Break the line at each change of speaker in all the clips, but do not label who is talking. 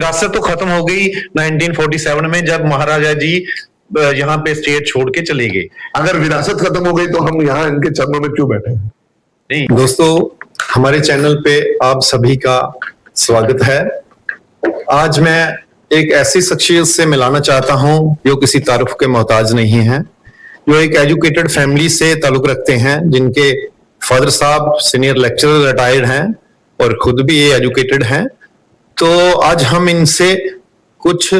विरासत तो खत्म हो गई 1947 में, जब महाराजा जी यहाँ पे स्टेट छोड़ के चले गए।
अगर विरासत खत्म हो गई तो हम यहाँ इनके चरणों में क्यों बैठे हैं?
नहीं
दोस्तों, हमारे चैनल पे आप सभी का स्वागत है। आज मैं एक ऐसी शख्सियत से मिलाना चाहता हूं जो किसी तारुफ के मोहताज नहीं है, जो एक एजुकेटेड फैमिली से ताल्लुक रखते हैं, जिनके फादर साहब सीनियर लेक्चरर रिटायर्ड हैं और खुद भी ये एजुकेटेड हैं। तो आज हम इनसे कुछ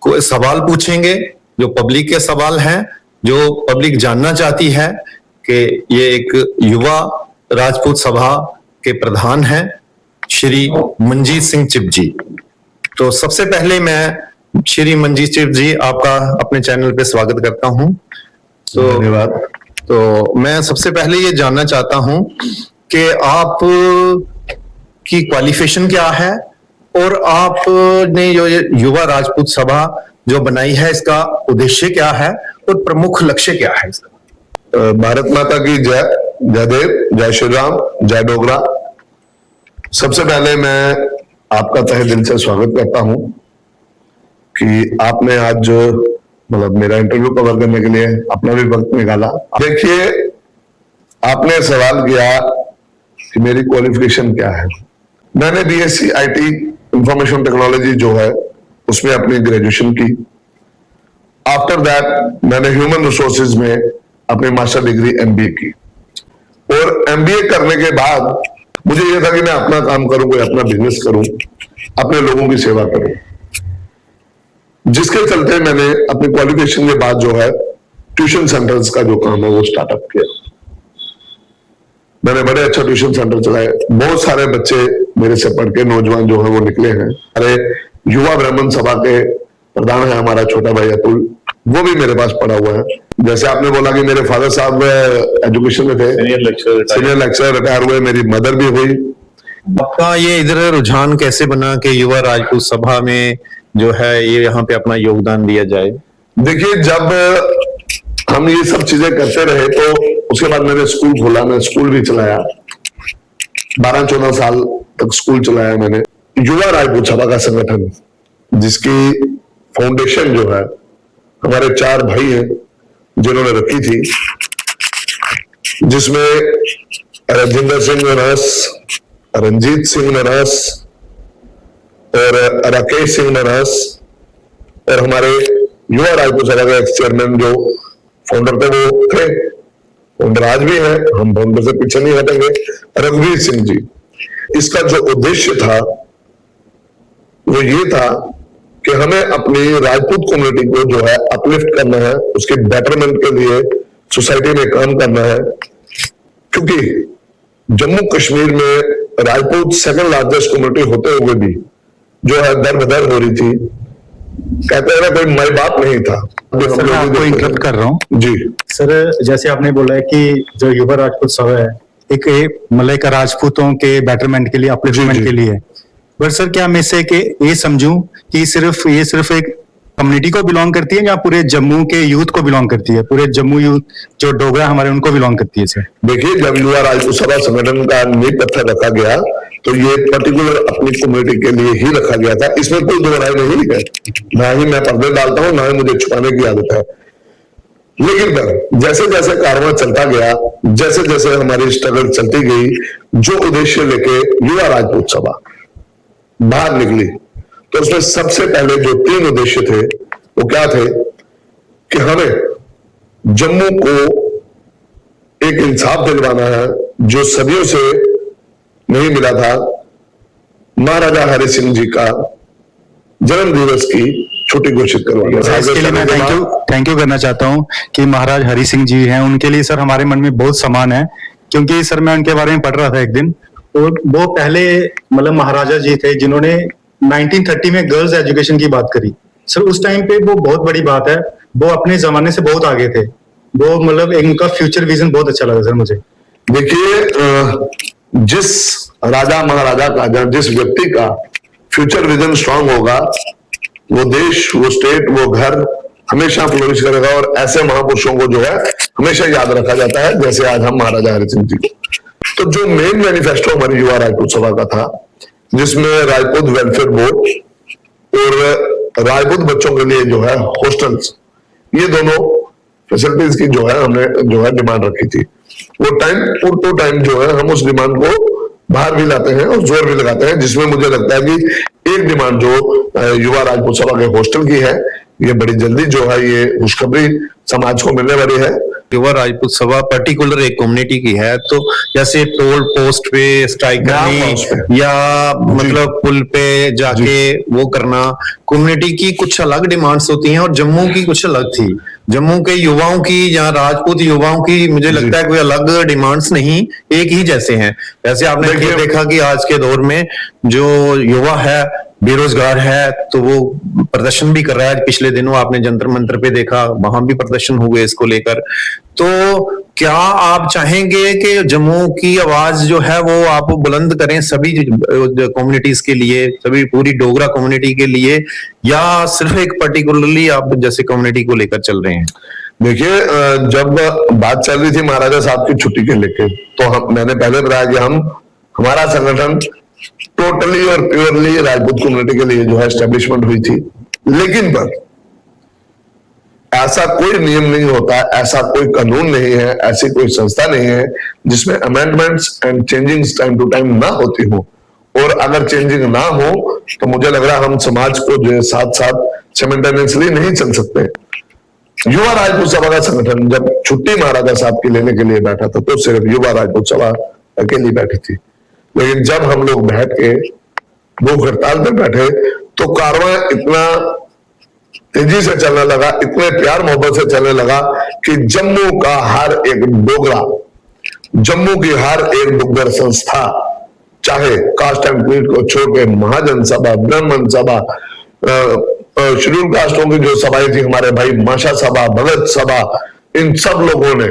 सवाल पूछेंगे जो पब्लिक के सवाल हैं, जो पब्लिक जानना चाहती है कि ये एक युवा राजपूत सभा के प्रधान हैं श्री मंजीत सिंह चिब जी। तो सबसे पहले मैं श्री मंजीत चिब जी आपका अपने चैनल पे स्वागत करता हूं। तो
धन्यवाद।
तो मैं सबसे पहले ये जानना चाहता हूं कि आप की क्वालिफिकेशन क्या है और आपने जो युवा राजपूत सभा जो बनाई है इसका उद्देश्य क्या है और प्रमुख लक्ष्य क्या है इसका?
भारत माता की जय, जय देव, जय श्री राम, जय डोगरा। सबसे पहले मैं आपका तहे दिल से स्वागत करता हूं कि आपने आज जो मतलब मेरा इंटरव्यू कवर करने के लिए अपना भी वक्त निकाला। देखिए, आपने सवाल किया कि मेरी क्वालिफिकेशन क्या है। मैंने बीएससी आईटी इंफॉर्मेशन टेक्नोलॉजी जो है उसमें अपनी ग्रेजुएशन की। आफ्टर दैट मैंने ह्यूमन रिसोर्सेज में अपनी मास्टर डिग्री एमबीए की और एमबीए करने के बाद मुझे यह था कि मैं अपना काम करूं, कोई अपना बिजनेस करूं, अपने लोगों की सेवा करूं, जिसके चलते मैंने अपनी क्वालिफिकेशन के बाद जो है ट्यूशन सेंटर्स का जो काम है वो स्टार्टअप किया। मैंने बड़े अच्छा ट्यूशन सेंटर चलाए, बहुत सारे बच्चे मेरे से पढ़ के नौजवान जो है वो निकले हैं। अरे युवा ब्राह्मण सभा के प्रधान है हमारा छोटा भाई अतुल, वो भी मेरे पास पढ़ा हुआ है। जैसे आपने बोला कि मेरे फादर साहब एजुकेशन में थे, सीनियर लेक्चरर रिटायर हुए, मेरी मदर भी हुई।
आपका ये इधर रुझान कैसे बना कि युवा राजपूत सभा में जो है ये यहाँ पे अपना योगदान दिया जाए?
देखिए, जब हम ये सब चीजें करते रहे तो उसके बाद मैंने स्कूल खोला, मैं स्कूल भी चलाया, 12-14 साल तक स्कूल चलाया मैंने। युवा राजपूत सभा का संगठन जिसकी फाउंडेशन जो है हमारे 4 भाई हैं जिन्होंने रखी थी, जिसमें राजेंद्र सिंह नरस, रंजीत सिंह नरस और राकेश सिंह नरस, और हमारे युवा राजपूत सभा के एक्स चेयरमैन जो फाउंडर थे वो थे, फाउंडर आज भी है, हम फाउंडर से पीछे नहीं हटेंगे, रघुवीर सिंह जी। इसका जो उद्देश्य था वो ये था कि हमें अपनी राजपूत कम्युनिटी को जो है अपलिफ्ट करना है, उसके बेटरमेंट के लिए सोसाइटी में काम करना है। क्योंकि जम्मू कश्मीर में राजपूत सेकंड लार्जेस्ट कम्युनिटी होते हुए भी जो है दर बदर हो रही थी। कहते हैं ना, कोई माई बाप नहीं था।
सर, मैं आपको इंटरप्ट कर रहा हूँ
जी
सर। जैसे आपने बोला है कि जो युवा राजपूत सभा है एक मतलब का राजपूतों के बेटरमेंट के लिए, अपलिफ्टमेंट के लिए। पर सर, क्या मैं से कि ये समझूं कि ये सिर्फ एक कम्युनिटी को बिलोंग करती है या पूरे जम्मू के यूथ को बिलोंग करती है? पूरे जम्मू यूथ जो डोगरा हमारे उनको बिलोंग करती है? सर
देखिए, जब युवा राजपूत सभा संगठन का नींव पत्थर रखा गया तो ये पर्टिकुलर अपनी कम्युनिटी के लिए ही रखा गया था, इसमें कोई दो राय नहीं है। ना ही मैं पर्दे डालता हूँ, ना ही मुझे छुपाने की आदत है। लेकिन जैसे जैसे कारवां चलता गया, जैसे जैसे हमारी स्ट्रगल चलती गई, जो उद्देश्य लेके युवा राजपूत सभा बाहर निकली, तो उसमें सबसे पहले जो 3 उद्देश्य थे वो क्या थे कि हमें जम्मू को एक इंसाफ दिलवाना है जो सदियों से नहीं मिला था। महाराजा हरि सिंह जी का जन्म दिवस की छुट्टी घोषित करवाना।
इसके लिए मैं थैंक यू करना चाहता हूं कि महाराज हरि सिंह जी हैं, उनके लिए सर हमारे मन में बहुत सम्मान है। क्योंकि सर मैं उनके बारे में पढ़ रहा था एक दिन, और वो पहले मतलब महाराजा जी थे जिन्होंने 1930 में गर्ल्स एजुकेशन की बात करी। सर उस टाइम पे वो बहुत बड़ी बात है, वो अपने जमाने से बहुत आगे थे। वो मतलब उनका फ्यूचर विजन बहुत अच्छा लगा सर मुझे।
देखिए, जिस राजा महाराजा का, जिस व्यक्ति का फ्यूचर विजन स्ट्रांग होगा, वो देश, वो स्टेट, वो घर हमेशा फ्लोरिश करेगा। और ऐसे महापुरुषों को जो है हमेशा याद रखा जाता है, जैसे आज हम महाराजा हरि सिंह जी को। तो जो मेन मैनिफेस्टो हमारी युवा राजपूत सभा का था, जिसमें राजपूत वेलफेयर बोर्ड और राजपूत बच्चों के लिए जो है हॉस्टल्स, ये दोनों फैसिलिटीज की जो है हमने जो है डिमांड रखी थी। वो टाइम टू टाइम जो है हम उस डिमांड को बाहर भी लाते हैं और जोर भी लगाते हैं, जिसमें मुझे लगता है कि एक डिमांड जो युवा राजपूत सभा के हॉस्टल की है, ये बड़ी जल्दी जो है ये खुशखबरी समाज को मिलने वाली है।
युवा राजपूत सभा पर्टिकुलर एक कम्युनिटी की है, तो जैसे टोल पोस्ट पे स्ट्राइक करनी या मतलब पुल पे जाके वो करना, कम्युनिटी की कुछ अलग डिमांड्स होती हैं और जम्मू की कुछ अलग थी। जम्मू के युवाओं की या राजपूत युवाओं की मुझे लगता है कोई अलग डिमांड्स नहीं, एक ही जैसे हैं। जैसे आपने देखा कि आज के दौर में जो युवा है बेरोजगार है, तो वो प्रदर्शन भी कर रहा है। पिछले दिनों आपने जंतर मंतर पे देखा, वहां भी प्रदर्शन हुए इसको लेकर। तो क्या आप चाहेंगे कि जम्मू की आवाज जो है वो आप बुलंद करें सभी कम्युनिटीज के लिए, सभी पूरी डोगरा कम्युनिटी के लिए, या सिर्फ एक पर्टिकुलरली आप जैसे कम्युनिटी को लेकर चल रहे हैं?
देखिए, जब बात चल रही थी महाराजा साहब की छुट्टी के लेके, तो मैंने पहले बताया कि हमारा संगठन टोटली और प्योरली राजपूत कम्युनिटी के लिए जो है एस्टेब्लिशमेंट हुई थी। लेकिन पर ऐसा कोई नियम नहीं होता, ऐसा कोई कानून नहीं है, ऐसी कोई संस्था नहीं है जिसमें amendments and changings time to time ना होती हो। और अगर चेंजिंग ना हो तो मुझे लग रहा है हम समाज को जो साथ साथ सिमल्टेनियसली नहीं चल सकते। युवा राजपूत सभा का संगठन जब छुट्टी महाराजा साहब की लेने के लिए बैठा था तो सिर्फ युवा राजपूत सभा अकेली बैठी थी। लेकिन जब हम लोग बैठ के भूख हड़ताल पर बैठे तो कारवां इतना तेजी से चलने लगा, इतने प्यार मोहब्बत से चलने लगा कि जम्मू का हर एक डोगरा, जम्मू की हर एक डोगर संस्था, चाहे कास्ट एंड क्रीड को छोड़ के महाजन सभा, ब्राह्मण सभा, शेड्यूल कास्टों की जो सभाएं थी, हमारे भाई माशा सभा, भगत सभा, इन सब लोगों ने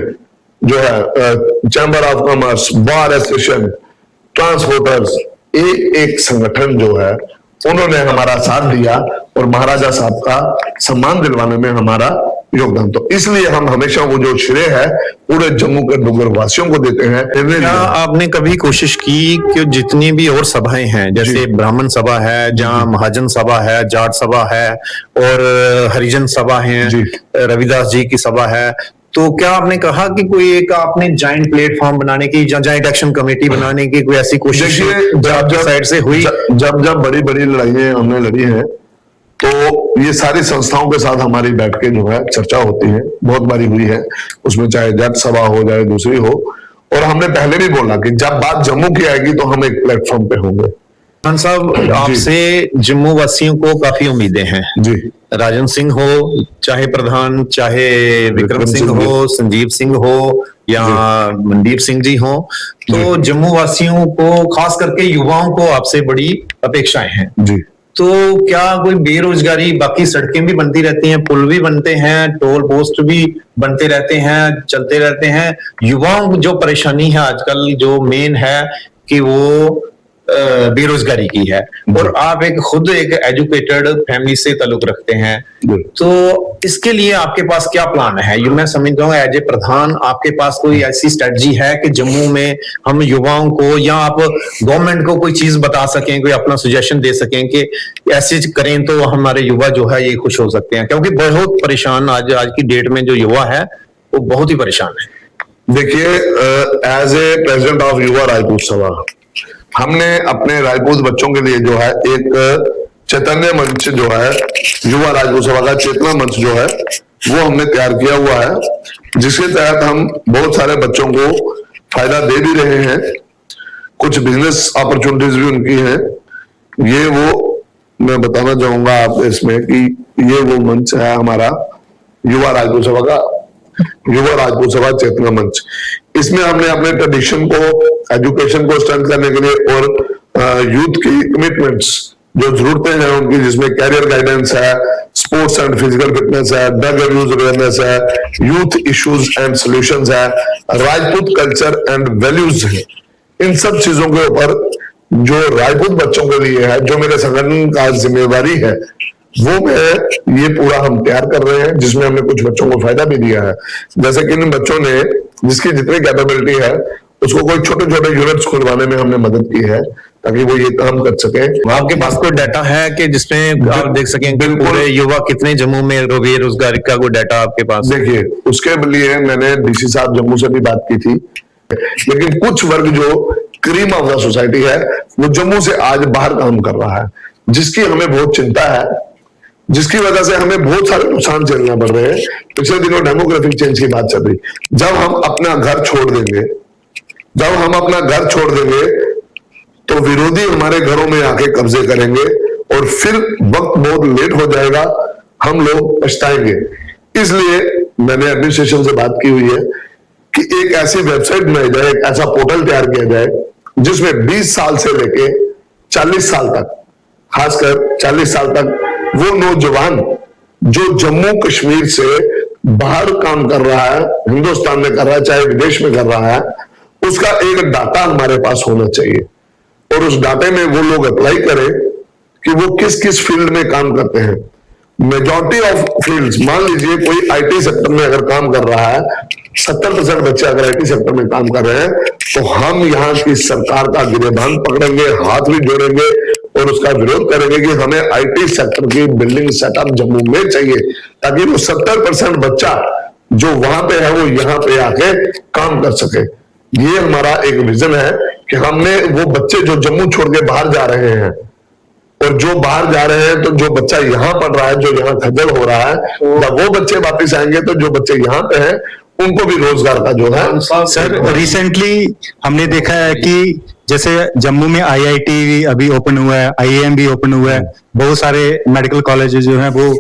जो है chamber of commerce, bar association, transporters, एक संगठन जो है उन्होंने हमारा साथ दिया और महाराजा साहब का सम्मान दिलवाने में हमारा योगदान। तो इसलिए हम हमेशा वो जो श्रेय है पूरे जम्मू के डोगर वासियों को देते हैं।
क्या आपने कभी कोशिश की कि जितनी भी और सभाएं हैं, जैसे ब्राह्मण सभा है, जहाँ महाजन सभा है, जाट सभा है और हरिजन सभा है, रविदास जी की सभा है, तो क्या आपने कहा कि कोई एक आपने जॉइंट प्लेटफॉर्म बनाने की, जॉइंट एक्शन कमेटी बनाने की कोई ऐसी कोशिश साइड से हुई?
जब बड़ी बड़ी लड़ाइयां हमने लड़ी हैं तो ये सारी संस्थाओं के साथ हमारी बैठ के जो है चर्चा होती है, बहुत बारी हुई है, उसमें चाहे जट सभा हो चाहे दूसरी हो। और हमने पहले भी बोला कि जब बात जम्मू की आएगी तो हम एक प्लेटफॉर्म पे होंगे।
खान साहब, आपसे जम्मू वासियों को काफी उम्मीदें हैं
जी।
राजन सिंह हो चाहे प्रधान, चाहे विक्रम सिंह हो, संजीव सिंह हो या मनदीप सिंह जी हो, तो जम्मू वासियों को खास करके युवाओं को आपसे बड़ी अपेक्षाएं हैं
जी।
तो क्या कोई बेरोजगारी, बाकी सड़कें भी बनती रहती हैं, पुल भी बनते हैं, टोल पोस्ट भी बनते रहते हैं, चलते रहते हैं, युवाओं की जो परेशानी है आजकल जो मेन है कि वो बेरोजगारी की है, और आप खुद एक एजुकेटेड फैमिली से ताल्लुक रखते हैं, तो इसके लिए आपके पास क्या प्लान है? मैं समझता हूँ एज ए प्रधान आपके पास कोई ऐसी स्ट्रेटजी है कि जम्मू में हम युवाओं को या आप गवर्नमेंट को कोई चीज बता सकें, कोई अपना सजेशन दे सकें कि ऐसे करें तो हमारे युवा जो है ये खुश हो सकते हैं, क्योंकि बहुत परेशान आज की डेट में जो युवा है वो बहुत ही परेशान है।
देखिए, एज ए प्रेसिडेंट ऑफ युवा राजपूत सभा हमने अपने राजपूत बच्चों के लिए जो है एक चैतन्य मंच जो है, युवा राजपूत सभा का चेतना मंच जो है वो हमने तैयार किया हुआ है, जिसके तहत हम बहुत सारे बच्चों को फायदा दे भी रहे हैं, कुछ बिजनेस अपॉर्चुनिटीज भी उनकी हैं। ये वो मैं बताना चाहूंगा आप इसमें कि ये वो मंच है हमारा युवा राजपूत सभा का, युवा राजपूत सभा चेतना मंच। इसमें हमने अपने ट्रेडिशन को, एजुकेशन को स्ट्रेंथ करने के लिए और यूथ की कमिटमेंट्स जो जरूरतें हैं उनकी, जिसमें कैरियर गाइडेंस है, स्पोर्ट्स एंड फिजिकल फिटनेस है, ड्रग अब्यूज अवेयरनेस है, यूथ इश्यूज एंड सॉल्यूशंस है, राजपूत कल्चर एंड वैल्यूज है, इन सब चीजों के ऊपर जो राजपूत बच्चों के लिए है, जो मेरे संगठन का जिम्मेवारी है, वो मैं ये पूरा हम तैयार कर रहे हैं, जिसमें हमने कुछ बच्चों को फायदा भी दिया है। जैसे कि इन बच्चों ने जिसकी जितनी कैपेबिलिटी है उसको कोई छोटे छोटे यूनिट्स खुलवाने में हमने मदद की है, ताकि वो ये काम कर सके।
आपके पास कोई डाटा है कि जिसमें आप देख सकें कि
बिल्कुल।
पूरे युवा कितने जम्मू में बेरोजगारी का कोई डाटा आपके पास?
देखिए, उसके लिए मैंने डीसी साहब जम्मू से भी बात की थी, लेकिन कुछ वर्ग जो क्रीम ऑफ द सोसाइटी है वो जम्मू से आज बाहर काम कर रहा है, जिसकी हमें बहुत चिंता है, जिसकी वजह से हमें बहुत सारे नुकसान झेलना पड़ रहे हैं। पिछले दिनों डेमोग्राफिक चेंज की बात चल रही, जब हम अपना घर छोड़ देंगे, तो विरोधी हमारे घरों में आके कब्जे करेंगे और फिर वक्त बहुत लेट हो जाएगा, हम लोग पछताएंगे। इसलिए मैंने एडमिनिस्ट्रेशन से बात की हुई है कि एक ऐसी वेबसाइट बनाई जाए, एक ऐसा पोर्टल तैयार किया जाए जिसमें 20 साल से लेके 40 साल तक, खासकर 40 साल तक वो नौजवान जो जम्मू कश्मीर से बाहर काम कर रहा है, हिंदुस्तान में कर रहा है चाहे विदेश में कर रहा है, उसका एक डाटा हमारे पास होना चाहिए और उस डाटे में वो लोग अप्लाई करें कि वो किस किस फील्ड में काम करते हैं। मेजॉरिटी ऑफ फील्ड्स, मान लीजिए कोई आईटी सेक्टर में अगर काम कर रहा है, 70% बच्चे अगर आईटी सेक्टर में काम कर रहे हैं, तो हम यहाँ की सरकार का गिरेबान पकड़ेंगे, हाथ भी जोड़ेंगे और उसका विरोध करेंगे कि हमें आईटी सेक्टर की बिल्डिंग सेटअप जम्मू में चाहिए, ताकि वो 70% बच्चा जो वहां पे है वो यहाँ पे आके काम कर सके। ये हमारा एक विजन है कि हमने वो बच्चे जो जम्मू छोड़ के बाहर जा रहे हैं, और जो बाहर जा रहे हैं, तो जो बच्चा यहाँ पढ़ रहा है, जो यहाँ खज्जल हो रहा है, जब वो बच्चे वापस आएंगे तो जो बच्चे यहाँ पे हैं उनको भी रोजगार का जो है।
सर रिसेंटली हमने देखा है कि जैसे जम्मू में आईआईटी अभी ओपन हुआ है, आईआईएम भी ओपन हुआ है, बहुत सारे मेडिकल कॉलेजेस जो हैं वो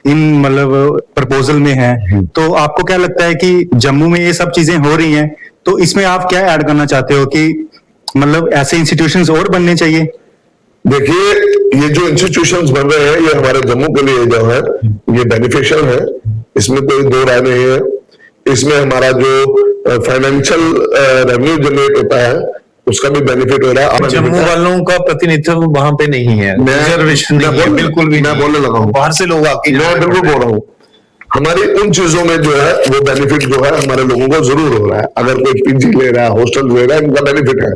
इन मतलब प्रपोजल में हैं। तो आपको क्या लगता है कि जम्मू में ये सब चीजें हो रही हैं, तो इसमें आप क्या ऐड करना चाहते हो कि मतलब ऐसे इंस्टीट्यूशंस और बनने चाहिए?
देखिए, ये जो इंस्टीट्यूशंस बन रहे हैं ये हमारे जम्मू के लिए जो है ये बेनिफिशियल है, इसमें कोई दो राय नहीं है। इसमें हमारा जो फाइनेंशियल रेवेन्यू जनरेट होता है उसका भी बेनिफिट हो रहा है।
जम्मू वालों का प्रतिनिधित्व वहां पे नहीं है, रिजर्वेशन नहीं है, बिल्कुल भी
मैं बोलने लगा हूँ,
बाहर से लोग आके
मैं बिल्कुल बोल रहा हूँ, हमारी उन चीजों में जो है वो बेनिफिट जो है हमारे लोगों को जरूर हो रहा है। अगर कोई पीजी ले रहा है, हॉस्टल ले रहा है, इनका बेनिफिट है।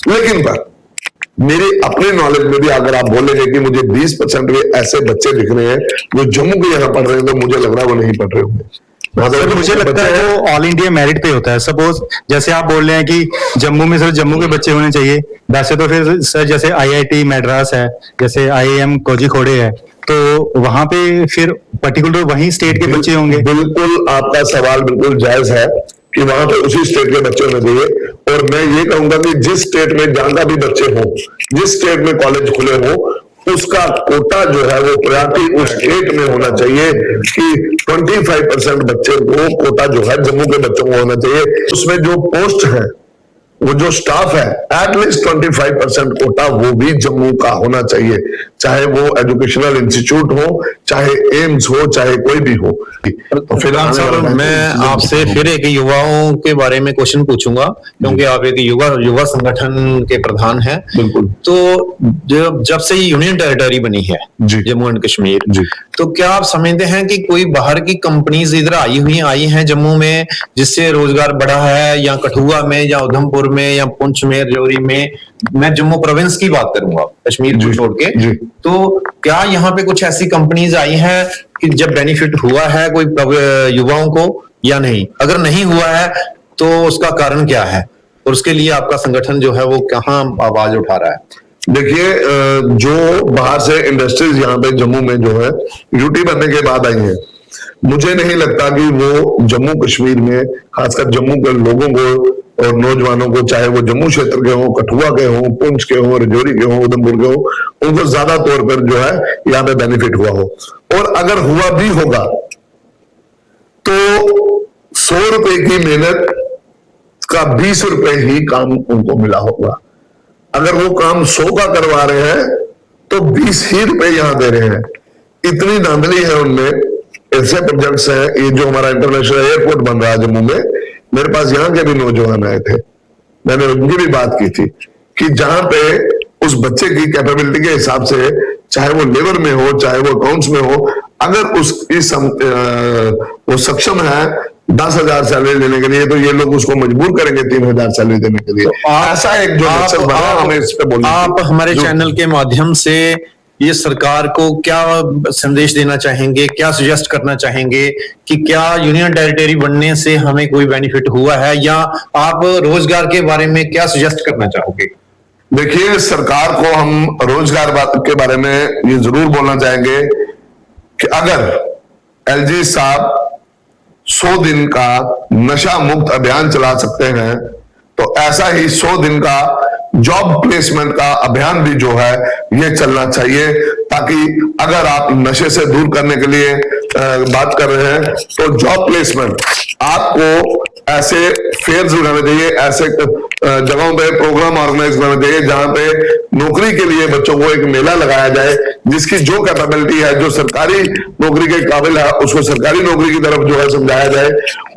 लेकिन पर मेरे अपने नॉलेज में भी अगर आप बोलेंगे कि मुझे 20% भी ऐसे बच्चे दिख रहे हैं जो जम्मू के यहाँ पढ़ रहे हैं, तो मुझे लग रहा है वो नहीं पढ़ रहे होंगे।
सर मुझे लगता है वो ऑल इंडिया मेरिट पे होता है। सपोज जैसे आप बोल रहे हैं कि जम्मू में सिर्फ जम्मू के बच्चे होने चाहिए, वैसे तो फिर सर जैसे आईआईटी मद्रास है, जैसे आईआईएम कोझिकोडे है, तो वहां पे फिर पर्टिकुलर वही स्टेट के बच्चे होंगे।
बिल्कुल आपका सवाल बिल्कुल जायज है कि वहां पे उसी स्टेट के बच्चे होने चाहिए, और मैं ये कहूंगा कि जिस स्टेट में जहां का भी बच्चे हो, जिस स्टेट में कॉलेज खुले हो, उसका कोटा जो है वो प्रायोरिटी उस स्टेट में होना चाहिए कि 25% बच्चे को कोटा जो है जम्मू के बच्चों को होना चाहिए। उसमें जो पोस्ट है, वो जो स्टाफ है, एटलीस्ट 25% कोटा वो भी जम्मू का होना चाहिए, चाहे वो एजुकेशनल इंस्टीट्यूट हो, चाहे एम्स हो, चाहे कोई भी हो।
तो फिलहाल सर मैं आपसे फिर एक युवाओं के बारे में क्वेश्चन पूछूंगा, क्योंकि आप एक युवा संगठन के प्रधान हैं।
बिल्कुल।
तो जब से यूनियन टेरिटरी बनी है
जी।
जम्मू एंड कश्मीर,
जी।
तो क्या आप समझते हैं कि कोई बाहर की कंपनीज इधर आई हैं जम्मू में, जिससे रोजगार बढ़ा है, या कठुआ में, या उधमपुर में, या पुंछ में, राजौरी में, मैं जम्मू प्रोविंस की बात करूंगा, कश्मीर को छोड़ के, तो क्या यहाँ पे कुछ ऐसी कंपनीज आई हैं कि जब बेनिफिट हुआ है कोई युवाओं को या नहीं? अगर नहीं हुआ है तो उसका कारण क्या है, और उसके लिए आपका संगठन जो है वो कहाँ आवाज उठा रहा है?
देखिए, जो बाहर से इंडस्ट्रीज यहाँ पे जम्मू में जो है यूटी बनने के बाद आई है, मुझे नहीं लगता कि वो जम्मू कश्मीर में, खासकर जम्मू के लोगों को और नौजवानों को, चाहे वो जम्मू क्षेत्र के हो, कठुआ के हो, पुंछ के हो, राजौरी के हो, उधमपुर के हो, उनको ज्यादा तौर पर जो है यहाँ पे बेनिफिट हुआ हो। और अगर हुआ भी होगा तो 100 रुपए की मेहनत का 20 रुपए ही काम उनको मिला होगा। अगर वो काम 100 का करवा रहे हैं तो 20 ही रुपए यहां दे रहे हैं। इतनी धांधली है उनमें। ऐसे प्रोजेक्ट्स हैं, ये जो हमारा इंटरनेशनल एयरपोर्ट बन रहा है जम्मू में, मेरे पास यहाँ के भी नौजवान आए थे, मैंने उनकी भी बात की थी कि जहां पे उस बच्चे की कैपेबिलिटी के हिसाब से, चाहे वो लेबर में हो, चाहे वो अकाउंट्स में हो, अगर उसकी वो सक्षम है 10,000 सैलरी देने के लिए, तो ये लोग उसको मजबूर करेंगे 3,000 सैलरी देने के लिए। ऐसा एक जो मकसद बना, हमें इस पे बोलना
आप
चाहिए।
हमारे
जो-
चैनल के माध्यम से ये सरकार को क्या संदेश देना चाहेंगे, क्या सजेस्ट करना चाहेंगे कि क्या यूनियन टेरिटरी बनने से हमें कोई बेनिफिट हुआ है, या आप रोजगार के बारे में क्या सजेस्ट करना चाहोगे?
देखिए, सरकार को हम रोजगार के बारे में ये जरूर बोलना चाहेंगे कि अगर एलजी साहब 100 दिन का नशा मुक्त अभियान चला सकते हैं, तो ऐसा ही 100 दिन का जॉब प्लेसमेंट का अभियान भी जो है ये चलना चाहिए, ताकि अगर आप नशे से दूर करने के लिए बात कर रहे हैं, तो जॉब प्लेसमेंट आपको ऐसे फेयर्स लगाने चाहिए, ऐसे जगहों पे प्रोग्राम ऑर्गेनाइज करना चाहिए जहां पे नौकरी के लिए बच्चों को एक मेला लगाया जाए, जिसकी जो कैपेबिलिटी है, जो सरकारी नौकरी के काबिल है, उसको सरकारी नौकरी की तरफ जो है समझाया जाए,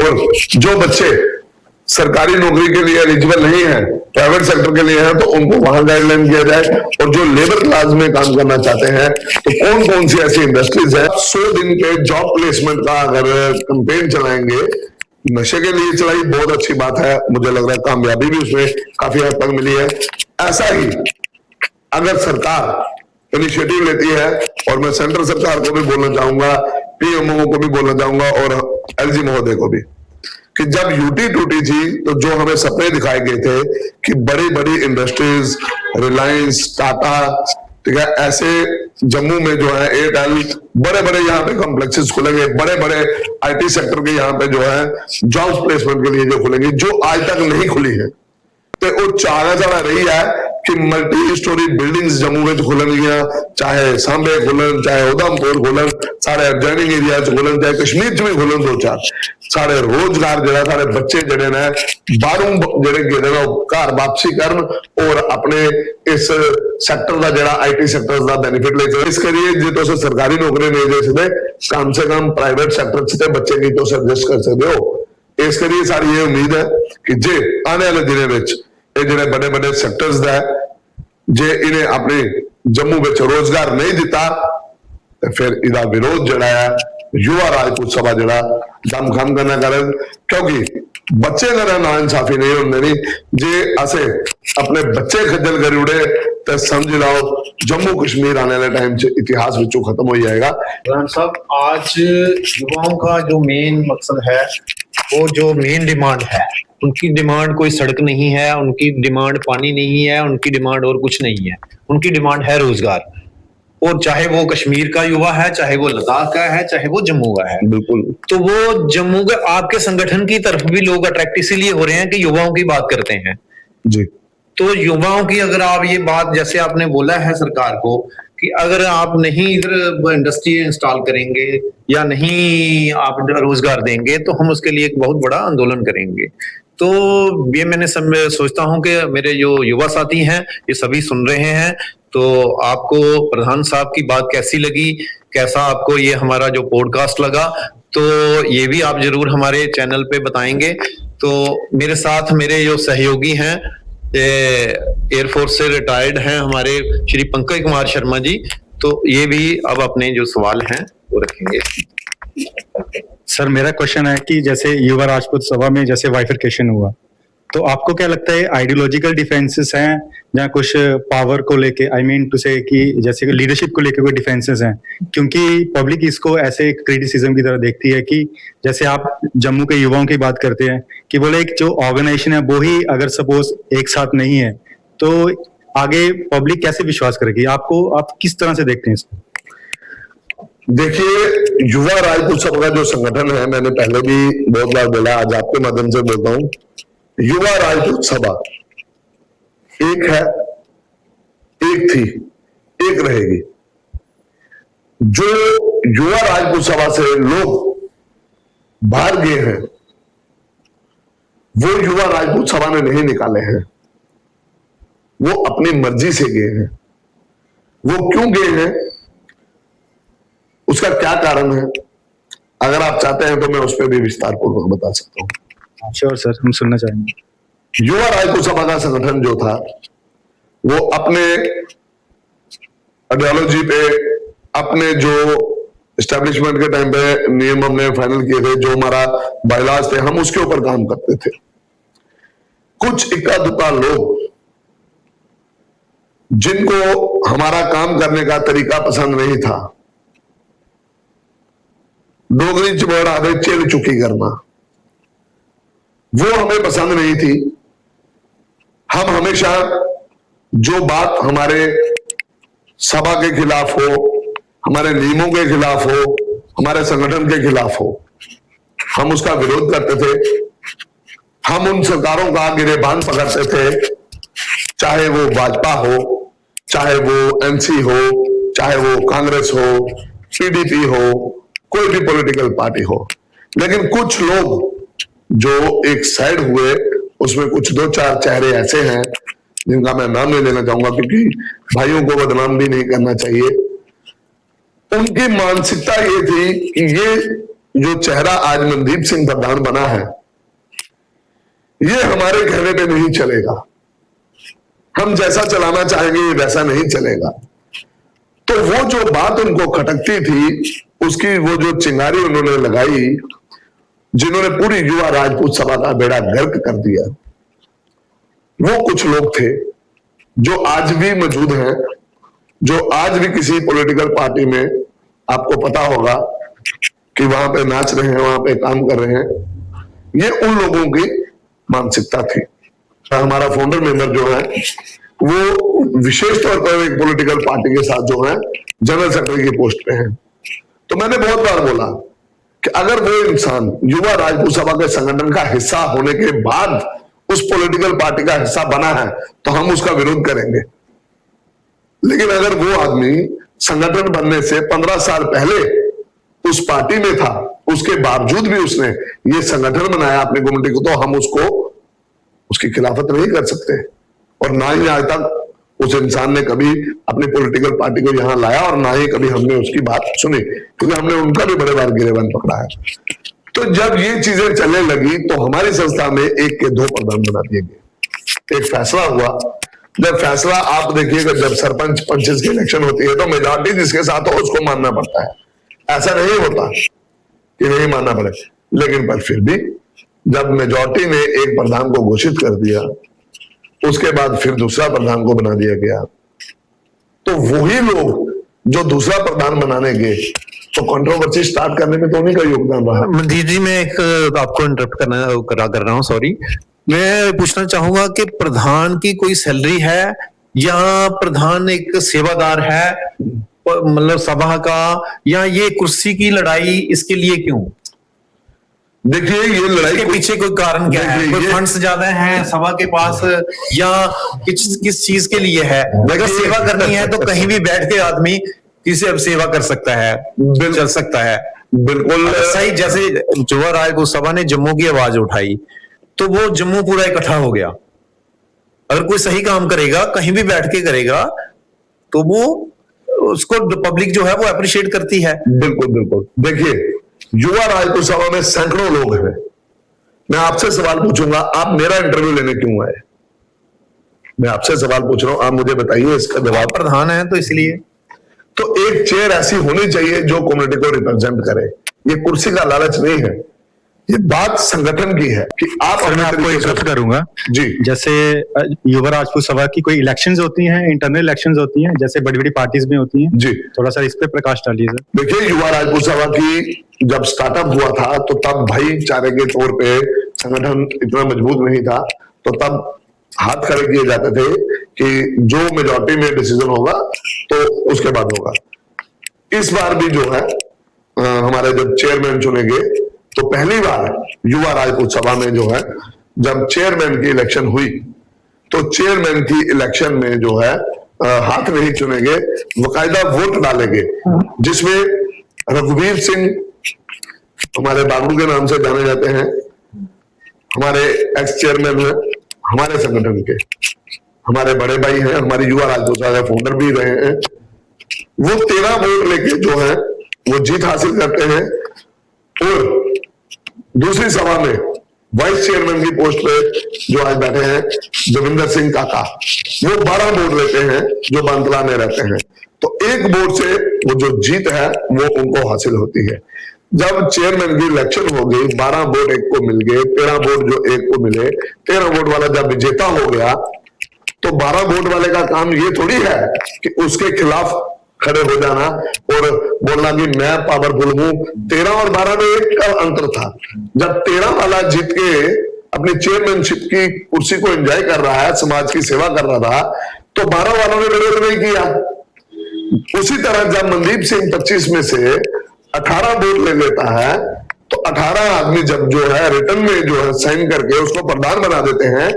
और जो बच्चे सरकारी नौकरी के लिए एलिजिबल नहीं है, प्राइवेट सेक्टर के लिए है, तो उनको वहां गाइडलाइन किया जाए। और जो लेबर क्लास में काम करना चाहते हैं, तो कौन कौन सी ऐसी इंडस्ट्रीज है, 100 दिन के जॉब प्लेसमेंट का अगर कैंपेन चलाएंगे, नशे के लिए चलाई, बहुत अच्छी बात है, मुझे लग रहा है कामयाबी भी उसमें काफी हद तक मिली है। ऐसा ही अगर सरकार इनिशिएटिव लेती है, और मैं सेंट्रल सरकार को भी बोलना चाहूंगा, पीएमओ को भी बोलना चाहूंगा, और एलजी महोदय को भी, कि जब यूटी टूटी थी, तो जो हमें सपने दिखाए गए थे कि बड़ी बड़ी इंडस्ट्रीज, रिलायंस, टाटा, ठीक है, ऐसे जम्मू में जो है एयरटेल, बड़े बड़े यहाँ पे कॉम्प्लेक्सेस खुलेंगे, बड़े बड़े आईटी सेक्टर के यहाँ पे जो है जॉब प्लेसमेंट के लिए जो खुलेंगे, जो आज तक नहीं खुली है। तो वो चाह रही है कि मल्टी स्टोरी बिल्डिंग्स जम्मू में खुलनियां, चाहे सांबे खुलन, चाहे उधमपुर खुलन, सारे एडजॉइनिंग एरिया खुलन, चाहे कश्मीर च भी खुलन, 2-4 सारे रोजगार जरा सारे बच्चे जड़े ने बाहरों जड़े गेदे ने घर वापसी करन, और अपने इस सेक्टर का जरा आईटी सेक्टर का बेनिफिट ले सकते। इस करिए जो तुम सरकारी नौकरी नहीं दे सकते, कम से कम प्राइवेट सेक्टर च बच्चे की तो एडजस्ट कर सकते हो। इस करिए सारी ये उम्मीद है कि जे आने वाले दिनों में ये जो बड़े बड़े सेक्टर्स है, जे इन्हें अपने जम्मू में रोजगार नहीं दिता, तो फिर इदा विरोध जड़ा है युवा राजपूत सभा जड़ा दमखम करना कारण, क्योंकि बच्चे का ना इंसाफी नहीं होने नहीं, जे असे अपने बच्चे खज्जल कर उड़े, तो समझ लो जम्मू कश्मीर आने वाले टाइम से इतिहास विचों खत्म हो जाएगा।
प्रधान साहब, आज युवाओं का जो मेन मकसद है, वो जो मेन डिमांड है, उनकी डिमांड कोई सड़क नहीं है, उनकी डिमांड पानी नहीं है, उनकी डिमांड और कुछ नहीं है, उनकी डिमांड है रोजगार। और चाहे वो कश्मीर का युवा है, चाहे वो लद्दाख का है, चाहे वो जम्मू का है,
बिल्कुल।
तो वो जम्मू के आपके संगठन की तरफ भी लोग अट्रैक्ट इसीलिए हो रहे हैं कि युवाओं की बात करते हैं।
जी,
तो युवाओं की अगर आप ये बात, जैसे आपने बोला है सरकार को कि अगर आप नहीं इधर इंडस्ट्री इंस्टॉल करेंगे या नहीं आप रोजगार देंगे, तो हम उसके लिए एक बहुत बड़ा आंदोलन करेंगे। तो ये मैंने सोचता हूं कि मेरे जो युवा साथी हैं ये सभी सुन रहे हैं। तो आपको प्रधान साहब की बात कैसी लगी, कैसा आपको ये हमारा जो पॉडकास्ट लगा, तो ये भी आप जरूर हमारे चैनल पे बताएंगे। तो मेरे साथ मेरे जो सहयोगी हैं, एयरफोर्स से रिटायर्ड हैं हमारे श्री पंकज कुमार शर्मा जी, तो ये भी अब अपने जो सवाल हैं वो रखेंगे।
सर, मेरा क्वेश्चन है कि जैसे युवा राजपूत सभा में जैसे बाइफरकेशन हुआ, तो आपको क्या लगता है आइडियोलॉजिकल डिफेंसेस हैं या कुछ पावर को लेके, आई मीन टू से कि जैसे लीडरशिप को लेके कोई डिफेंसेस हैं? क्योंकि पब्लिक इसको ऐसे क्रिटिसिज्म की तरह देखती है कि जैसे आप जम्मू के युवाओं की बात करते हैं कि बोले एक जो ऑर्गेनाइजेशन है वो ही अगर सपोज एक साथ नहीं है, तो आगे पब्लिक कैसे विश्वास करेगी? आप किस तरह से देखते हैं इसको?
देखिए, युवा राजपूत सभा का जो संगठन है, मैंने पहले भी बहुत बार बोला, आज आपके माध्यम से बोलता हूं, युवा राजपूत सभा एक है, एक थी, एक रहेगी। जो युवा राजपूत सभा से लोग बाहर गए हैं, वो युवा राजपूत सभा ने नहीं निकाले हैं, वो अपनी मर्जी से गए हैं। वो क्यों गए हैं, उसका क्या कारण है, अगर आप चाहते हैं तो मैं उस पर भी विस्तार पूर्वक बता सकता हूं।
श्योर सर, हम सुनना चाहेंगे।
युवा राजपूत सभा का संगठन जो था, वो अपने आइडियोलॉजी पे, अपने जो एस्टेब्लिशमेंट के टाइम पे नियम हमने फाइनल किए थे, जो हमारा बायलॉज थे, हम उसके ऊपर काम करते थे। कुछ इक्का दुक्का लोग जिनको हमारा काम करने का तरीका पसंद नहीं था, डोगरी चबड़ आदे चिल चुकी करना, वो हमें पसंद नहीं थी। हम हमेशा जो बात हमारे सभा के खिलाफ हो, हमारे नियमों के खिलाफ हो, हमारे संगठन के खिलाफ हो, हम उसका विरोध करते थे। हम उन सरकारों का गिरेबान पकड़ते थे, चाहे वो भाजपा हो, चाहे वो एनसी हो, चाहे वो कांग्रेस हो, पीडीपी हो, कोई भी पॉलिटिकल पार्टी हो। लेकिन कुछ लोग जो एक साइड हुए, उसमें कुछ दो चार चेहरे ऐसे हैं जिनका मैं नाम नहीं लेना चाहूंगा, क्योंकि भाइयों को बदनाम भी नहीं करना चाहिए। उनकी मानसिकता ये थी कि ये जो चेहरा आज मनदीप सिंह प्रधान बना है, ये हमारे कहने पे नहीं चलेगा, हम जैसा चलाना चाहेंगे वैसा नहीं चलेगा। तो वो जो बात उनको खटकती थी, उसकी वो जो चिंगारी उन्होंने लगाई, जिन्होंने पूरी युवा राजपूत सभा का बेड़ा गर्क कर दिया, वो कुछ लोग थे जो आज भी मौजूद हैं, जो आज भी किसी पॉलिटिकल पार्टी में आपको पता होगा कि वहां पे नाच रहे हैं, वहां पे काम कर रहे हैं। ये उन लोगों की मानसिकता थी। हमारा फाउंडर मेंबर जो है वो विशेष तौर पर एक पॉलिटिकल पार्टी के साथ जो है जनरल सेक्रेटरी की पोस्ट पे है। तो मैंने बहुत बार बोला कि अगर वो इंसान युवा राजपूत सभा के संगठन का हिस्सा होने के बाद उस पॉलिटिकल पार्टी का हिस्सा बना है तो हम उसका विरोध करेंगे। लेकिन अगर वो आदमी संगठन बनने से 15 साल पहले उस पार्टी में था, उसके बावजूद भी उसने ये संगठन बनाया अपनी कम्युनिटी को, तो हम उसकी खिलाफत नहीं कर सकते। और ना ही आज तक उस इंसान ने कभी अपनी पॉलिटिकल पार्टी को यहां लाया, और ना ही कभी हमने उसकी बात सुनी, क्योंकि हमने उनका भी बड़े बार गिरेबान पकड़ा है। तो जब ये चीजें चलने लगी तो हमारी संस्था में एक के दो प्रधान बना दिए गए। एक फैसला हुआ, जब फैसला आप देखिएगा, जब सरपंच पंचायत की इलेक्शन होती है तो मेजॉरिटी जिसके साथ हो उसको मानना पड़ता है, ऐसा नहीं होता कि नहीं मानना पड़े। लेकिन पर फिर भी जब मेजॉरिटी ने एक प्रधान को घोषित कर दिया, उसके बाद फिर दूसरा प्रधान को बना दिया गया, तो वही लोग जो दूसरा प्रधान बनाने गए तो कंट्रोवर्सी स्टार्ट करने में तो उन्हीं का योगदान रहा।
मनदीप जी, मैं एक आपको इंटरप्ट कर रहा हूँ, सॉरी। मैं पूछना चाहूंगा कि प्रधान की कोई सैलरी है या प्रधान एक सेवादार है, मतलब सभा का, या ये कुर्सी की लड़ाई इसके लिए क्यों?
देखिए, ये लड़ाई
के पीछे कोई कारण क्या है? कोई फंड्स ज्यादा हैं सभा के पास, या किस चीज के लिए है? अगर सेवा करनी है तो कहीं भी बैठ के आदमी किसी अब सेवा कर सकता है, चल सकता है।
बिल्कुल
सही। जैसे युवा राजपूत सभा ने जम्मू की आवाज उठाई तो वो जम्मू पूरा इकट्ठा हो गया। अगर कोई सही काम करेगा, कहीं भी बैठ के करेगा, तो वो उसको पब्लिक जो है वो अप्रिशिएट करती है।
बिल्कुल बिल्कुल। देखिए, युवा राजपूत सभा में सैकड़ों लोग हैं। मैं आपसे सवाल पूछूंगा, आप मेरा इंटरव्यू लेने क्यों आए? मैं आपसे सवाल पूछ रहा हूं, आप मुझे बताइए इसका जवाब।
प्रधान है तो इसलिए।
तो एक चेयर ऐसी होनी चाहिए जो कम्युनिटी को रिप्रेजेंट करे। ये कुर्सी का लालच नहीं है, ये बात संगठन की है कि आप।
मैं आपको इंटरप्ट करूंगा
जी।
जैसे युवा राजपूत सभा की कोई इलेक्शंस होती हैं, इंटरनल इलेक्शंस होती हैं, जैसे बड़ी बड़ी पार्टीज में होती हैं
जी।
थोड़ा सा इस पे प्रकाश डालिए सर।
देखिए, युवा राजपूत सभा की जब स्टार्टअप हुआ था तो तब भाईचारे के तौर पे संगठन इतना मजबूत नहीं था, तो तब हाथ खड़े किए जाते थे कि जो मेजॉरिटी में डिसीजन होगा तो उसके बाद होगा। इस बार भी जो है हमारे जब चेयरमैन चुने गए तो पहली बार युवा राजपूत सभा में जो है जब चेयरमैन की इलेक्शन हुई तो चेयरमैन की इलेक्शन में जो है हाथ नहीं चुने गए, बाकायदा वोट डाले गए, जिसमें रघुवीर सिंह हमारे बाबू के नाम से जाने जाते हैं, हमारे एक्स चेयरमैन हैं हमारे संगठन के, हमारे बड़े भाई हैं, हमारी युवा राजपूत सभा फाउंडर भी रहे हैं। वो 13 वोट लेके जो है वो जीत हासिल करते हैं और दूसरी सभा में वाइस चेयरमैन की पोस्ट पे जो आज बैठे हैं देविंदर सिंह काका, वो 12 वोट लेते हैं जो बांतला में रहते हैं। तो एक वोट से वो जो जीत है वो उनको हासिल होती है। जब चेयरमैन की इलेक्शन हो गई, 12 वोट एक को मिल गए, 13 वोट जो एक को मिले, 13 वोट वाला जब विजेता हो गया, तो 12 वोट वाले का काम ये थोड़ी है कि उसके खिलाफ खड़े हो जाना और बोलना कि मैं पावरफुल हूं। 13 और 12 में एक का अंतर था। जब 13 वाला जीत के अपनी चेयरमैनशिप की कुर्सी को एंजॉय कर रहा है, समाज की सेवा कर रहा था, तो 12 वालों ने विरोध नहीं किया। उसी तरह जब मनदीप सिंह 25 में से 18 वोट ले लेता है, तो 18 आदमी जब जो है रिटर्न में जो है साइन करके उसको प्रधान बना देते हैं,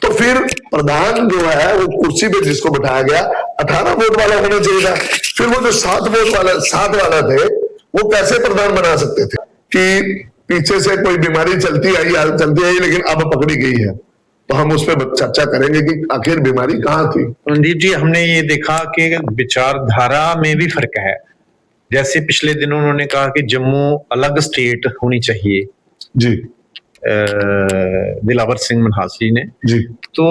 तो फिर प्रधान जो है वो कुर्सी पे जिसको बिठाया गया 18 वोट वाला होना चाहिए था। फिर वो जो 7 वाला थे वो कैसे प्रधान बना सकते थे कि पीछे से कोई बीमारी चलती आई लेकिन अब पकड़ी गई है। तो हम उस पर चर्चा करेंगे कि आखिर बीमारी कहाँ थी।
मनदीप जी, हमने ये देखा कि विचारधारा में भी फर्क है। जैसे पिछले दिनों उन्होंने कहा कि जम्मू अलग स्टेट होनी चाहिए,
जी
दिलावर सिंह मनहास जी ने।
जी,
तो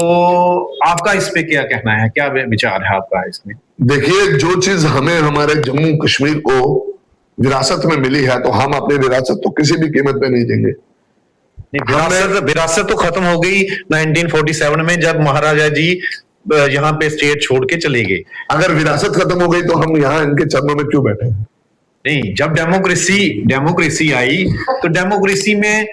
आपका इस पे क्या कहना है, क्या विचार है आपका इसमें?
देखिए, जो चीज हमें हमारे जम्मू कश्मीर को विरासत में मिली है, तो हम अपनी विरासत तो किसी भी कीमत पे नहीं देंगे।
विरासत तो खत्म हो गई 1947 में, जब महाराजा जी यहाँ पे स्टेट छोड़ के चले गए।
अगर विरासत खत्म हो गई तो हम यहाँ इनके चरणों में क्यों बैठे हैं?
नहीं, जब डेमोक्रेसी आई, तो डेमोक्रेसी में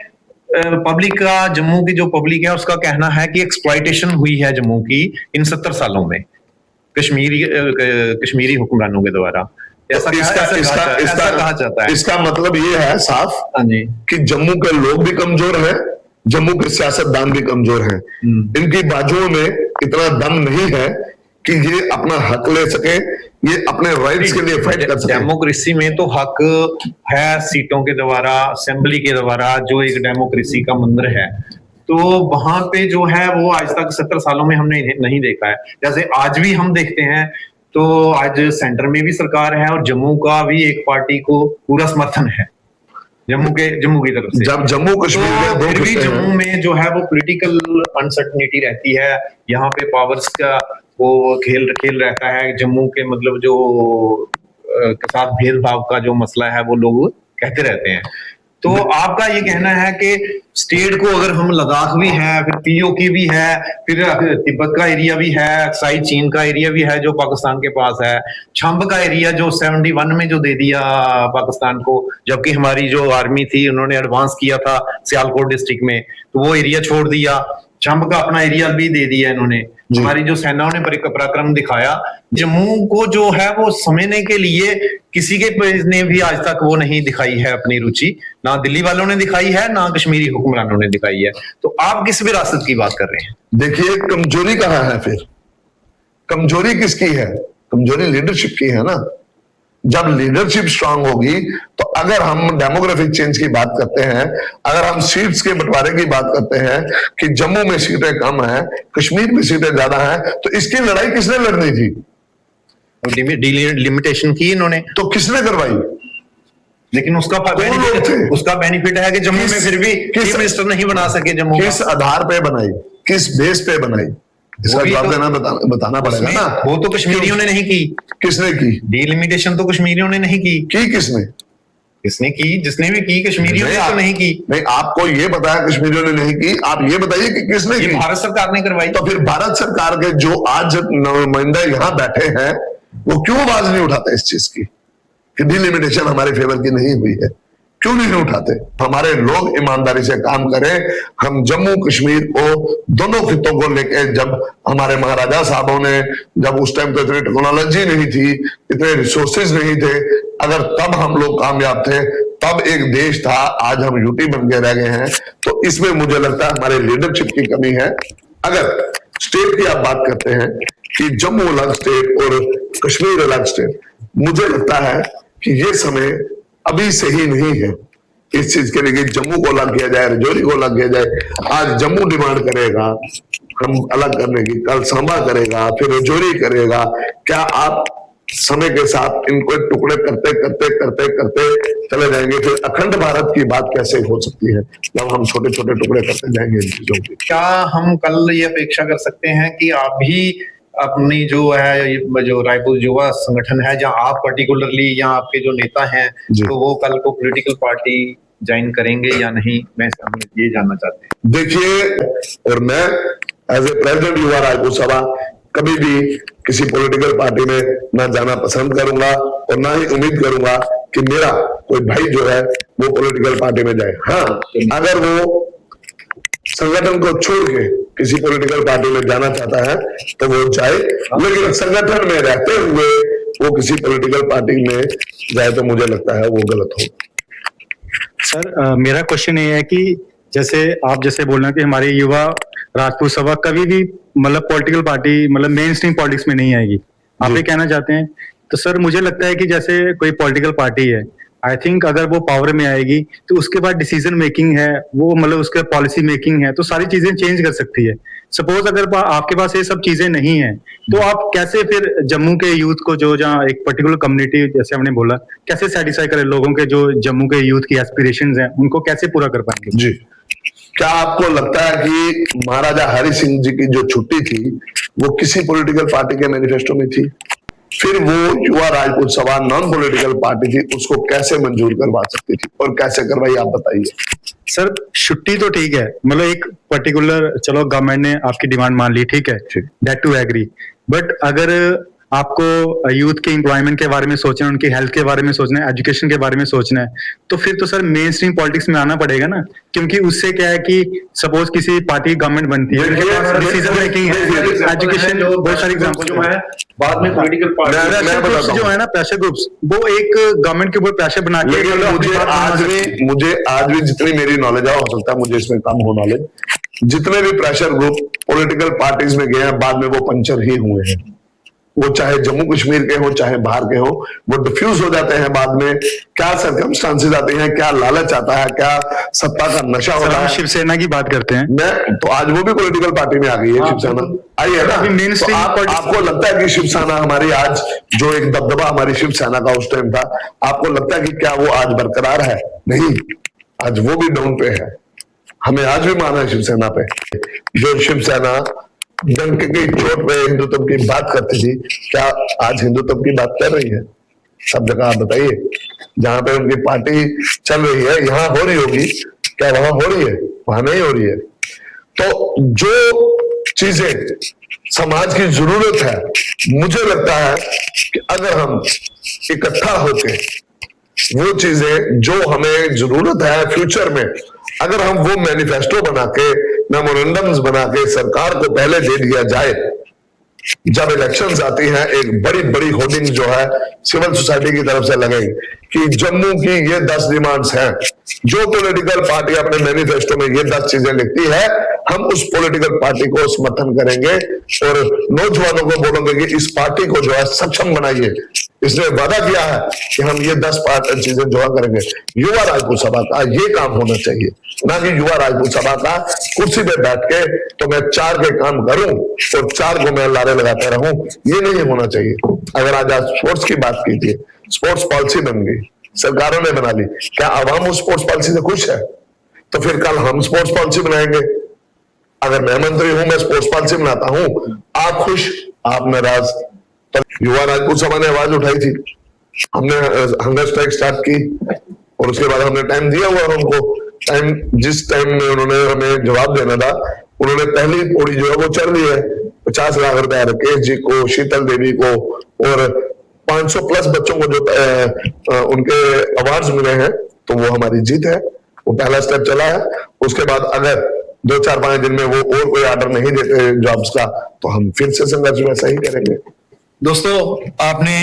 पब्लिक का, जम्मू की जो पब्लिक है उसका कहना है कि एक्सप्लॉयटेशन हुई है जम्मू की इन 70 सालों में कश्मीरी हुक्मरानों के द्वारा। ऐसा कहा जाता है।
इसका मतलब ये है साफ
हाँ जी,
कि जम्मू के लोग भी कमजोर हैं, जम्मू के सियासतदान भी कमजोर हैं। इनकी बाजुओं में इतना दम नहीं है कि ये अपना हक ले सके, ये अपने राइट्स के लिए फाइट कर सके।
डेमोक्रेसी में तो हक है सीटों के द्वारा, असेंबली के द्वारा, जो एक डेमोक्रेसी का मंदिर है। तो वहां पे जो है वो आज तक 70 सालों में हमने नहीं देखा है। जैसे आज भी हम देखते हैं, तो आज सेंटर में भी सरकार है और जम्मू का भी एक पार्टी को पूरा समर्थन है, जम्मू की तरफ से।
जब जम्मू कश्मीर
तो फिर भी जम्मू में जो है वो पॉलिटिकल अनसर्टनिटी रहती है। यहाँ पे पावर्स का वो खेल रहता है। जम्मू के मतलब जो के साथ भेदभाव का जो मसला है वो लोग कहते रहते हैं। तो आपका ये कहना है कि स्टेट को अगर हम लद्दाख भी है, फिर पीओके भी है, फिर तिब्बत का एरिया भी है, अक्साई चीन का एरिया भी है जो पाकिस्तान के पास है, छंब का एरिया जो 71 में जो दे दिया पाकिस्तान को, जबकि हमारी जो आर्मी थी उन्होंने एडवांस किया था सियालकोट डिस्ट्रिक्ट में, तो वो एरिया छोड़ दिया। छंब का अपना एरिया भी दे दिया इन्होंने। हमारी जो सेनाओं ने पराक्रम दिखाया। जम्मू को जो है वो समझने के लिए किसी के ने भी आज तक वो नहीं दिखाई है अपनी रुचि, ना दिल्ली वालों ने दिखाई है, ना कश्मीरी हुक्मरानों ने दिखाई है। तो आप किस विरासत की बात कर रहे हैं?
देखिए, कमजोरी कहाँ है? फिर कमजोरी किसकी है? कमजोरी लीडरशिप की है ना। जब लीडरशिप स्ट्रांग होगी, तो अगर हम डेमोग्राफिक चेंज की बात करते हैं, अगर हम सीट्स के बंटवारे की बात करते हैं कि जम्मू में सीटें कम हैं, कश्मीर में सीटें ज्यादा हैं, तो इसकी लड़ाई किसने लड़नी थी?
लिमिटेशन की इन्होंने,
तो किसने करवाई?
लेकिन उसका बेनिफिट है कि जम्मू में फिर भी चीफ मिनिस्टर नहीं बना सके जम्मू।
किस आधार पे बनाई, किस बेस पे बनाई, इसका जवाब देना बताना पड़ेगा ना।
वो तो कश्मीरियों ने नहीं की।
किसने की?
डिलिमिटेशन तो कश्मीरियों ने नहीं की।
किसने
की? जिसने भी की, कश्मीरियों ने तो नहीं की।
नहीं, आपको ये बताया कश्मीरियों ने नहीं की, आप ये बताइए कि किसने की?
भारत सरकार ने करवाई।
तो फिर भारत सरकार के जो आज नुमाइंदा यहाँ बैठे हैं, वो क्यों आवाज नहीं उठाते इस चीज की कि डिलिमिटेशन हमारे फेवर की नहीं हुई है? क्यों नहीं उठाते? हमारे लोग ईमानदारी से काम करें। हम जम्मू कश्मीर को, दोनों खितों को लेके, जब हमारे महाराजा साहबों ने, जब उस टाइम तो इतनी टेक्नोलॉजी नहीं थी, इतने रिसोर्सेज नहीं थे, अगर तब हम लोग कामयाब थे, तब एक देश था, आज हम यूटी बन के रह गए हैं। तो इसमें मुझे लगता है हमारे लीडरशिप की कमी है। अगर स्टेट की आप बात करते हैं कि जम्मू अलग स्टेट और कश्मीर अलग स्टेट, मुझे लगता है कि ये समय अभी सही नहीं है इस चीज के लिए कि जम्मू को अलग किया जाए, रजौरी को अलग किया जाए। आज जम्मू डिमांड करेगा हम अलग करने की, कल सांबा करेगा, फिर रजौरी करेगा। क्या आप समय के साथ इनको टुकड़े करते करते करते करते चले जाएंगे। फिर अखंड भारत की बात कैसे हो सकती है जब हम छोटे छोटे टुकड़े करते जाएंगे इन चीजों की।
क्या हम कल ये अपेक्षा कर सकते हैं कि आप भी अपनी जो है जो रायपुर युवा संगठन है, जहां आप पर्टिकुलरली या आपके जो नेता हैं, तो वो कल को पॉलिटिकल पार्टी ज्वाइन करेंगे या नहीं, मैं हम ये जानना चाहते हैं।
देखिए, और मैं एज ए प्रेसिडेंट युवा रायपुर सभा कभी भी किसी पॉलिटिकल पार्टी में ना जाना पसंद करूंगा और ना ही उम्मीद करूंगा कि मेरा कोई भाई जो है वो पॉलिटिकल पार्टी में जाए। हाँ, अगर वो संगठन को छोड़ के किसी पॉलिटिकल पार्टी में जाना चाहता है तो वो जाए, लेकिन संगठन में रहते हुए वो किसी पॉलिटिकल पार्टी में जाए तो मुझे लगता है वो गलत होगा।
सर मेरा क्वेश्चन ये है कि जैसे आप जैसे बोल रहे हैं कि हमारी युवा राजपूत सभा कभी भी मतलब पॉलिटिकल पार्टी मतलब मेन स्ट्रीम पॉलिटिक्स में नहीं आएगी, आप ये कहना चाहते हैं। तो सर मुझे लगता है कि जैसे कोई पॉलिटिकल पार्टी है, आई थिंक अगर वो पावर में आएगी तो उसके बाद डिसीजन मेकिंग है, वो मतलब उसके पॉलिसी मेकिंग है, तो सारी चीजें चेंज कर सकती है। सपोज अगर आपके पास ये सब चीजें नहीं है तो आप कैसे फिर जम्मू के यूथ को जो जहाँ एक पर्टिकुलर कम्युनिटी जैसे हमने बोला कैसे सेटिस्फाई करें, लोगों के जो जम्मू के यूथ की एस्पिरेशंस हैं उनको कैसे पूरा कर पाएंगे?
जी, क्या आपको लगता है कि महाराजा हरि सिंह जी की जो छुट्टी थी वो किसी पॉलिटिकल पार्टी के मैनिफेस्टो में थी? फिर वो युवा राजपूत सभा नॉन पॉलिटिकल पार्टी थी, उसको कैसे मंजूर करवा सकती थी और कैसे करवाई, आप बताइए।
सर छुट्टी तो ठीक है, मतलब एक पर्टिकुलर चलो गवर्नमेंट ने आपकी डिमांड मान ली, ठीक है, दैट टू एग्री, बट अगर आपको यूथ के एम्प्लॉयमेंट के बारे में सोचना है, उनकी हेल्थ के बारे में सोचना है, एजुकेशन के बारे में सोचना है, तो फिर तो सर मेन स्ट्रीम पॉलिटिक्स में आना पड़ेगा ना, क्योंकि उससे क्या है कि सपोज किसी पार्टी गवर्नमेंट बनती है, डिसीजन मेकिंग है, एजुकेशन, बहुत सारे एग्जांपल जो है
बाद में पॉलिटिकल पार्टी
जो है ना, प्रेशर ग्रुप्स, वो एक गवर्नमेंट के ऊपर प्रेशर बना के,
मुझे आज भी जितनी मेरी नॉलेज है, हो सकता है मुझे इसमें कम हो नॉलेज, जितने भी प्रेशर ग्रुप पॉलिटिकल पार्टीज में गए हैं बाद में वो पंचर ही हुए हैं। वो चाहे जम्मू कश्मीर के हो चाहे बाहर के हो, वो डिफ्यूज हो जाते हैं बाद में। क्या सर्कमस्टांसेस आते हैं, क्या लालच आता है, क्या सत्ता का नशा होता है।
शिवसेना की बात करते हैं,
मैं तो आज वो भी पॉलिटिकल पार्टी में आ गई है, शिवसेना आई है ना। तो आपको लगता है कि शिवसेना हमारी आज जो एक दबदबा हमारी शिवसेना का उस टाइम था, आपको लगता है कि क्या वो आज बरकरार है? नहीं, आज वो भी डाउन पे है। हमें आज भी माना है शिवसेना पे। जो शिवसेना डंक की चोट पे हिंदुत्व की बात करती थी, क्या आज हिंदुत्व की बात कर रही है? सब जगह आप बताइए, जहां पे उनकी पार्टी चल रही है, यहाँ हो रही होगी क्या? वहां हो रही है? वहां नहीं हो रही है। तो जो चीजें समाज की जरूरत है, मुझे लगता है कि अगर हम इकट्ठा होके वो चीजें जो हमें जरूरत है फ्यूचर में, अगर हम वो मैनिफेस्टो बना के, मेमोरेंडम्स बना के सरकार को पहले दे दिया जाए, जब इलेक्शंस आती हैं एक बड़ी बड़ी होर्डिंग जो है सिविल सोसाइटी की तरफ से लगेगी कि जम्मू की ये 10 डिमांड्स हैं, जो पॉलिटिकल पार्टी अपने मैनिफेस्टो में ये 10 चीजें लिखती है, हम उस पॉलिटिकल पार्टी को समर्थन करेंगे और नौजवानों को बोलेंगे कि इस पार्टी को जो है सक्षम बनाइए। इसने वादा किया है कि हम ये 10 चीजें जो करेंगे। युवा राजपूत सभा का ये काम होना चाहिए, ना कि युवा राजपूत सभा का कुर्सी पे बैठ के तो मैं 4 के काम करूं और 4 को मैं लारे लगाते रहूं, ये नहीं होना चाहिए। अगर आज स्पोर्ट्स की बात कीजिए, स्पोर्ट्स पॉलिसी बन गई, सरकारों ने बना ली, क्या आवाम उस स्पोर्ट्स पॉलिसी से खुश है? तो फिर कल हम स्पोर्ट्स पॉलिसी बनाएंगे। अगर मैं मंत्री हूं, मैं स्पोर्ट्स पॉलिसी बनाता हूं, आप खुश, आप नाराज। तो युवा राजपूत सभा ने आवाज उठाई थी, हमने हंगर स्ट्राइक स्टार्ट की और उसके बाद हमने टाइम दिया हुआ उनको। टाइम जिस टाइम में उन्होंने हमें जवाब देना था, उन्होंने पहली पौड़ी जो है वो चढ़ ली है। 50 लाख रुपया राकेश जी को, शीतल देवी को और 500 प्लस बच्चों को जो उनके अवार्ड्स मिले हैं, तो वो हमारी जीत है। वो पहला स्टेप चला है। उसके बाद अगर 2-4-5 दिन में वो और कोई ऑर्डर नहीं देते जॉब्स का, तो हम फिर से संघर्ष वैसा ही करेंगे।
दोस्तों, आपने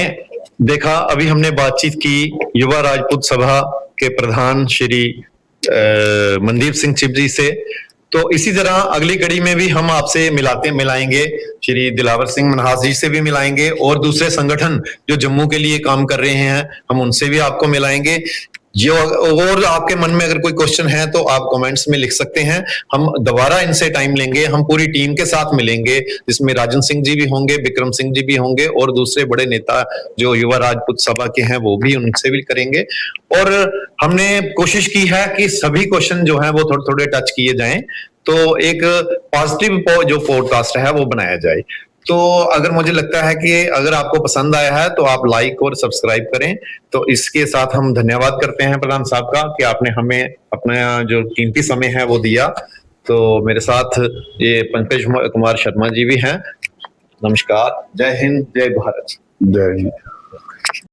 देखा, अभी हमने बातचीत की युवा राजपूत सभा के प्रधान श्री मनदीप सिंह चिब जी से। तो इसी तरह अगली कड़ी में भी हम आपसे मिलाएंगे, श्री दिलावर सिंह मनहास जी से भी मिलाएंगे और दूसरे संगठन जो जम्मू के लिए काम कर रहे हैं, हम उनसे भी आपको मिलाएंगे। जो और आपके मन में अगर कोई क्वेश्चन है तो आप कमेंट्स में लिख सकते हैं। हम दोबारा इनसे टाइम लेंगे, हम पूरी टीम के साथ मिलेंगे, जिसमें राजन सिंह जी भी होंगे, विक्रम सिंह जी भी होंगे और दूसरे बड़े नेता जो युवा राजपूत सभा के हैं वो भी, उनसे भी करेंगे। और हमने कोशिश की है कि सभी क्वेश्चन जो है वो थोड़े थोड़े टच किए जाएं, तो एक पॉजिटिव जो पॉडकास्ट है वो बनाया जाए। तो अगर मुझे लगता है कि अगर आपको पसंद आया है तो आप लाइक और सब्सक्राइब करें। तो इसके साथ हम धन्यवाद करते हैं प्रधान साहब का कि आपने हमें अपना जो कीमती समय है वो दिया। तो मेरे साथ ये पंकज कुमार शर्मा जी भी हैं। नमस्कार, जय हिंद, जय भारत।
जय हिंद।